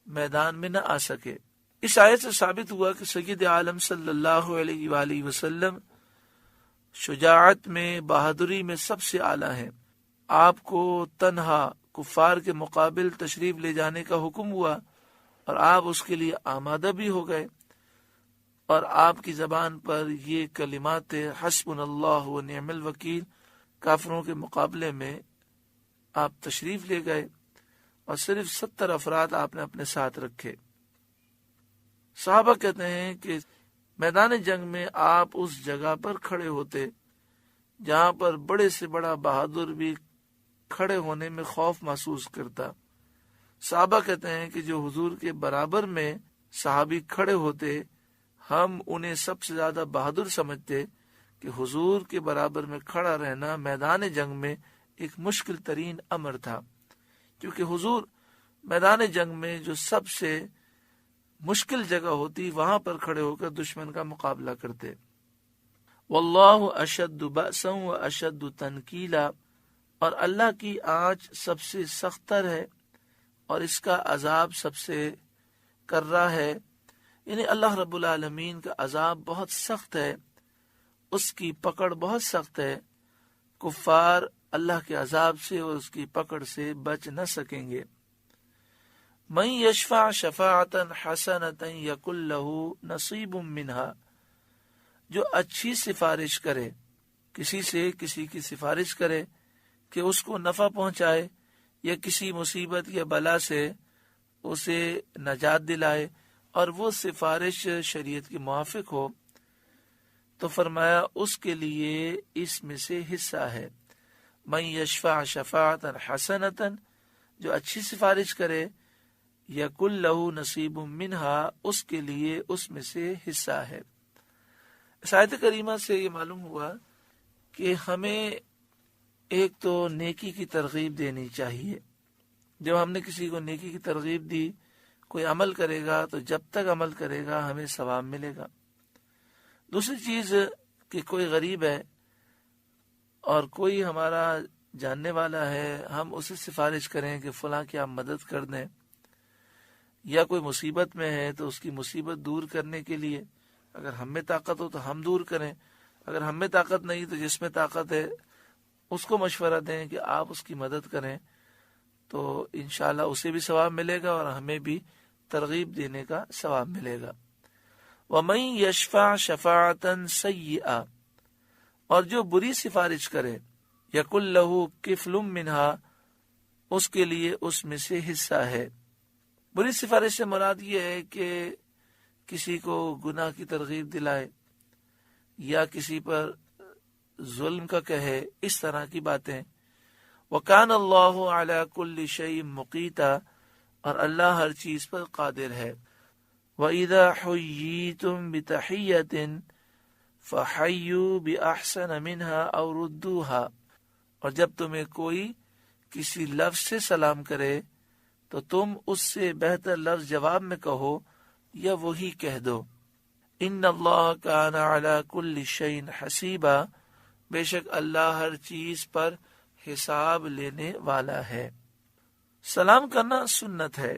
میدان میں نہ آ سکے۔ اس آیت سے ثابت ہوا کہ سید عالم صلی اللہ علیہ وآلہ وسلم شجاعت میں، بہادری میں سب سے اعلیٰ ہیں۔ آپ کو تنہا کفار کے مقابل تشریف لے جانے کا حکم ہوا اور آپ اس کے لیے آمادہ بھی ہو گئے، اور آپ کی زبان پر یہ کلمات حسبنا اللہ و نعم الوکیل کافروں کے مقابلے میں آپ تشریف لے گئے، اور صرف 70 افراد آپ نے اپنے ساتھ رکھے۔ صحابہ کہتے ہیں کہ میدان جنگ میں آپ اس جگہ پر کھڑے ہوتے جہاں پر بڑے سے بڑا بہادر بھی کھڑے ہونے میں خوف محسوس کرتا۔ صحابہ کہتے ہیں کہ جو حضور کے برابر میں صحابی کھڑے ہوتے، ہم انہیں سب سے زیادہ بہادر سمجھتے کہ حضور کے برابر میں کھڑا رہنا میدان جنگ میں ایک مشکل ترین امر تھا، کیونکہ حضور میدان جنگ میں جو سب سے مشکل جگہ ہوتی وہاں پر کھڑے ہو کر دشمن کا مقابلہ کرتے۔ واللہ اشد بأسا و اشد تنکیلا، اور اللہ کی آنچ سب سے سخت تر ہے اور اس کا عذاب سب سے کرا ہے، یعنی اللہ رب العالمین کا عذاب بہت سخت ہے، اس کی پکڑ بہت سخت ہے۔ کفار اللہ کے عذاب سے اور اس کی پکڑ سے بچ نہ سکیں گے۔ من یشفع شفاعتا حسنتا یکن لہ نصیب منہا، جو اچھی سفارش کرے، کسی سے کسی کی سفارش کرے کہ اس کو نفع پہنچائے یا کسی مصیبت یا بلا سے اسے نجات دلائے، اور وہ سفارش شریعت کے موافق ہو، تو فرمایا اس کے لیے اس میں سے حصہ ہے. من یشفع شفاعتا حسنتا، جو اچھی سفارش کرے، یکن لہ نصیب منہا، اس کے لیے اس میں سے حصہ ہے. اس آیت کریمہ سے یہ معلوم ہوا کہ ہمیں ایک تو نیکی کی ترغیب دینی چاہیے. جب ہم نے کسی کو نیکی کی ترغیب دی، کوئی عمل کرے گا تو جب تک عمل کرے گا ہمیں ثواب ملے گا. دوسری چیز کہ کوئی غریب ہے اور کوئی ہمارا جاننے والا ہے، ہم اسے سفارش کریں کہ فلاں کی آپ مدد کر دیں، یا کوئی مصیبت میں ہے تو اس کی مصیبت دور کرنے کے لیے اگر ہم میں طاقت ہو تو ہم دور کریں، اگر ہم میں طاقت نہیں تو جس میں طاقت ہے اس کو مشورہ دیں کہ آپ اس کی مدد کریں، تو انشاءاللہ اسے بھی ثواب ملے گا اور ہمیں بھی ترغیب دینے کا ثواب ملے گا. وَمَن يَشْفَعْ شَفَاعَةً سَيِّئَةً، اور جو بری سفارش کرے، یَقُلْ لَهُ كِفْلٌ مِّنْهَا، اس کے لیے اس میں سے حصہ ہے. بری سفارش سے مراد یہ ہے کہ کسی کو گناہ کی ترغیب دلائے یا کسی پر ظلم کا کہے، اس طرح کی باتیں. وَكَانَ اللَّهُ عَلَى كُلِّ شَيْءٍ مُقِيتًا، اور اللہ ہر چیز پر قادر ہے. وَإِذَا حُيِّيتُم بِتَحِيَّةٍ فَحَيُّوا بِأَحْسَنَ مِنْهَا أَوْ رُدُّوهَا، اور جب تمہیں کوئی کسی لفظ سے سلام کرے تو تم اس سے بہتر لفظ جواب میں کہو یا وہی کہہ دو. إِنَّ اللَّهَ كَانَ عَلَى كُلِّ شَيْءٍ حَسِيبًا، بے شک اللہ ہر چیز پر حساب لینے والا ہے. سلام کرنا سنت ہے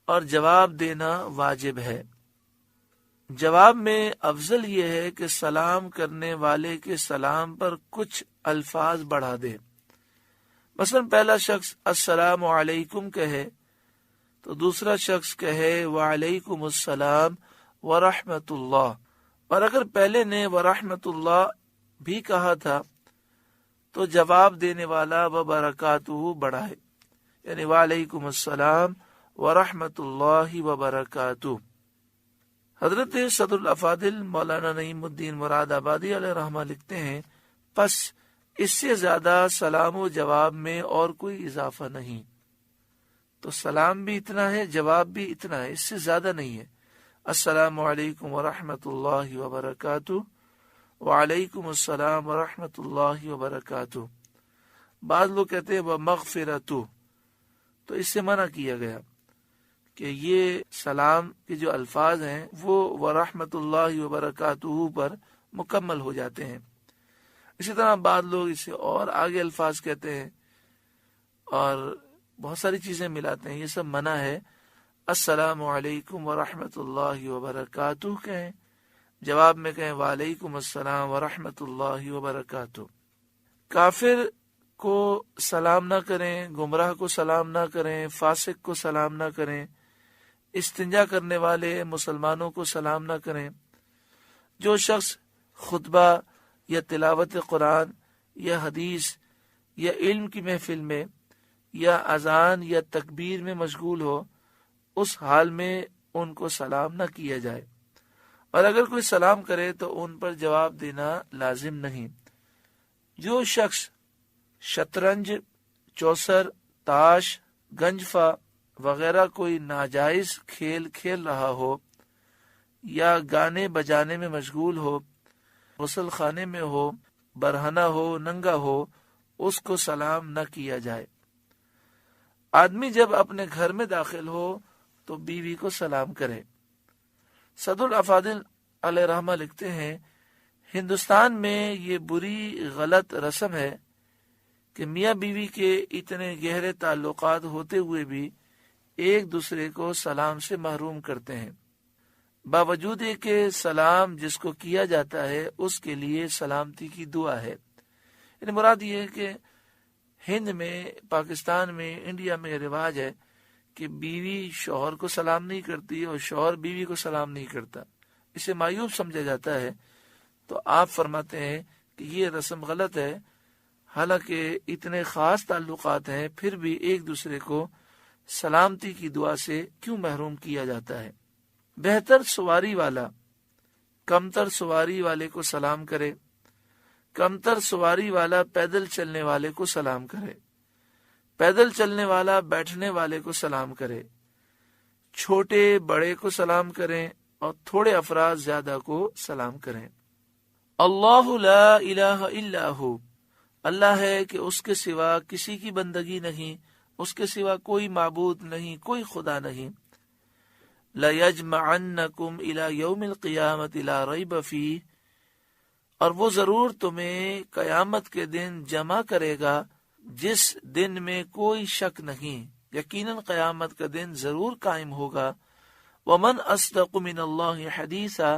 اور جواب دینا واجب ہے. جواب میں افضل یہ ہے کہ سلام کرنے والے کے سلام پر کچھ الفاظ بڑھا دے. مثلا پہلا شخص السلام علیکم کہے تو دوسرا شخص کہے وعلیکم السلام ورحمۃ اللہ، اور اگر پہلے نے ورحمۃ اللہ بھی کہا تھا تو جواب دینے والا وبرکاتہ بڑھائے، یعنی وعلیکم السلام ورحمۃ اللہ وبرکاتہ. حضرت صدر الافاضل مولانا نعیم الدین مراد آبادی علیہ رحمہ لکھتے ہیں، پس اس سے زیادہ سلام و جواب میں اور کوئی اضافہ نہیں. تو سلام بھی اتنا ہے، جواب بھی اتنا ہے، اس سے زیادہ نہیں ہے. السلام علیکم ورحمۃ اللہ وبرکاتہ، وعلیکم السلام ورحمۃ اللہ وبرکاتہ. بعض لوگ کہتے ہیں ومغفرۃ، تو اس سے منع کیا گیا کہ یہ سلام کے جو الفاظ ہیں وہ ورحمۃ اللہ وبرکاتہ پر مکمل ہو جاتے ہیں. اسی طرح بعض لوگ اسے اور آگے الفاظ کہتے ہیں اور بہت ساری چیزیں ملاتے ہیں. یہ سب منع ہے. السلام علیکم ورحمۃ اللہ وبرکاتہ کہیں، جواب میں کہیں وعلیکم السلام ورحمۃ اللہ وبرکاتہ. کافر کو سلام نہ کریں، گمراہ کو سلام نہ کریں، فاسق کو سلام نہ کریں، استنجا کرنے والے مسلمانوں کو سلام نہ کریں. جو شخص خطبہ یا تلاوت قرآن یا حدیث یا علم کی محفل میں یا اذان یا تکبیر میں مشغول ہو، اس حال میں ان کو سلام نہ کیا جائے، اور اگر کوئی سلام کرے تو ان پر جواب دینا لازم نہیں. جو شخص شطرنج، چوسر، تاش، گنجفا وغیرہ کوئی ناجائز کھیل کھیل رہا ہو یا گانے بجانے میں مشغول ہو، غسل خانے میں ہو، برہنہ ہو، ننگا ہو، اس کو سلام نہ کیا جائے. آدمی جب اپنے گھر میں داخل ہو تو بیوی کو سلام کرے. صدر الافاضل علیہ رحمہ لکھتے ہیں، ہندوستان میں یہ بری غلط رسم ہے کہ میاں بیوی کے اتنے گہرے تعلقات ہوتے ہوئے بھی ایک دوسرے کو سلام سے محروم کرتے ہیں، باوجود کہ سلام جس کو کیا جاتا ہے اس کے لیے سلامتی کی دعا ہے. یعنی مراد یہ ہے کہ ہند میں، پاکستان میں، انڈیا میں یہ رواج ہے کہ بیوی شوہر کو سلام نہیں کرتی اور شوہر بیوی کو سلام نہیں کرتا، اسے معیوب سمجھا جاتا ہے. تو آپ فرماتے ہیں کہ یہ رسم غلط ہے. حالانکہ اتنے خاص تعلقات ہیں پھر بھی ایک دوسرے کو سلامتی کی دعا سے کیوں محروم کیا جاتا ہے. بہتر سواری والا کمتر سواری والے کو سلام کرے، کمتر سواری والا پیدل چلنے والے کو سلام کرے، پیدل چلنے والا بیٹھنے والے کو سلام کرے، چھوٹے بڑے کو سلام کریں اور تھوڑے افراد زیادہ کو سلام کریں۔ اللہ لا الہ الا ہو، اللہ ہے کہ اس کے سوا کسی کی بندگی نہیں، اس کے سوا کوئی معبود نہیں، کوئی خدا نہیں۔ لَيَجْمَعَنَّكُمْ إِلَى يَوْمِ الْقِيَامَةِ لَا رَيْبَ فِيهِ، اور وہ ضرور تمہیں قیامت کے دن جمع کرے گا جس دن میں کوئی شک نہیں، یقیناً قیامت کا دن ضرور قائم ہوگا۔ وَمَنْ أَصْدَقُ مِنَ اللَّهِ حَدِيثًا،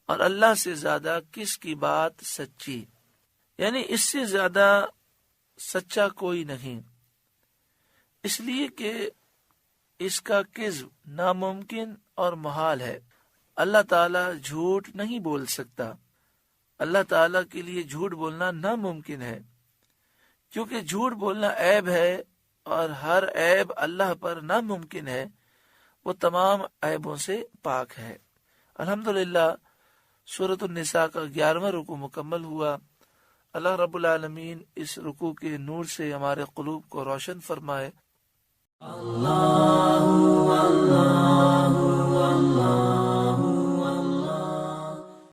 اور اللہ سے زیادہ کس کی بات سچی، یعنی اس سے زیادہ سچا کوئی نہیں، اس لیے کہ اس کا کذب ناممکن اور محال ہے۔ اللہ تعالیٰ جھوٹ نہیں بول سکتا، اللہ تعالیٰ کے لیے جھوٹ بولنا ناممکن ہے، کیونکہ جھوٹ بولنا عیب ہے اور ہر عیب اللہ پر ناممکن ہے، وہ تمام عیبوں سے پاک ہے۔ الحمدللہ سورۃ النساء کا 11واں رکوع مکمل ہوا۔ اللہ رب العالمین اس رکوع کے نور سے ہمارے قلوب کو روشن فرمائے۔ اللہ اللہ اللہ